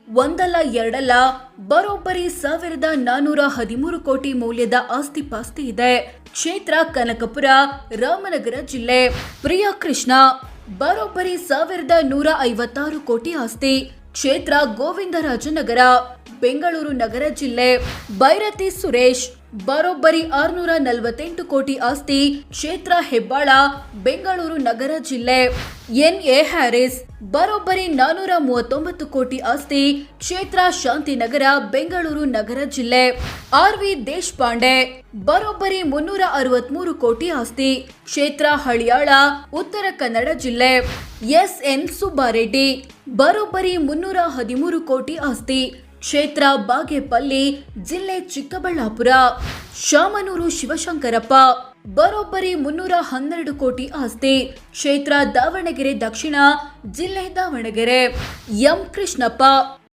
ಒಂದಲ್ಲ ಎರಡಲ್ಲ ಬರೋಬ್ಬರಿ 1413 ಕೋಟಿ ಮೌಲ್ಯದ ಆಸ್ತಿ ಪಾಸ್ತಿ ಇದೆ. ಕ್ಷೇತ್ರ ಕನಕಪುರ, ರಾಮನಗರ ಜಿಲ್ಲೆ. ಪ್ರಿಯಾ ಕೃಷ್ಣ ಬರೋಬ್ಬರಿ 1156 ಕೋಟಿ ಆಸ್ತಿ. ಕ್ಷೇತ್ರ ಗೋವಿಂದರಾಜನಗರ, ಬೆಂಗಳೂರು ನಗರ ಜಿಲ್ಲೆ. ಭೈರತಿ ಸುರೇಶ್ ಬರೋಬ್ಬರಿ 648 ಕೋಟಿ ಆಸ್ತಿ. ಕ್ಷೇತ್ರ ಹೆಬ್ಬಾಳ, ಬೆಂಗಳೂರು ನಗರ ಜಿಲ್ಲೆ. ಎನ್.ಎ. ಹ್ಯಾರಿಸ್ ಬರೋಬ್ಬರಿ 439 ಕೋಟಿ ಆಸ್ತಿ. ಕ್ಷೇತ್ರ ಶಾಂತಿನಗರ, ಬೆಂಗಳೂರು ನಗರ ಜಿಲ್ಲೆ. ಆರ್.ವಿ. ದೇಶಪಾಂಡೆ ಬರೋಬ್ಬರಿ 363 ಕೋಟಿ ಆಸ್ತಿ. ಕ್ಷೇತ್ರ ಹಳಿಯಾಳ, ಉತ್ತರ ಕನ್ನಡ ಜಿಲ್ಲೆ. ಎಸ್.ಎನ್. ಸುಬ್ಬಾರೆಡ್ಡಿ ಬರೋಬ್ಬರಿ 313 ಕೋಟಿ ಆಸ್ತಿ. ಕ್ಷೇತ್ರ ಬಾಗೇಪಲ್ಲಿ, ಜಿಲ್ಲೆ ಚಿಕ್ಕಬಳ್ಳಾಪುರ. ಶಾಮನೂರು ಶಿವಶಂಕರಪ್ಪ ಬರೋಬ್ಬರಿ 312 ಕೋಟಿ ಆಸ್ತಿ. ಕ್ಷೇತ್ರ ದಾವಣಗೆರೆ ದಕ್ಷಿಣ, ಜಿಲ್ಲೆ ದಾವಣಗೆರೆ. ಎಂ. ಕೃಷ್ಣಪ್ಪ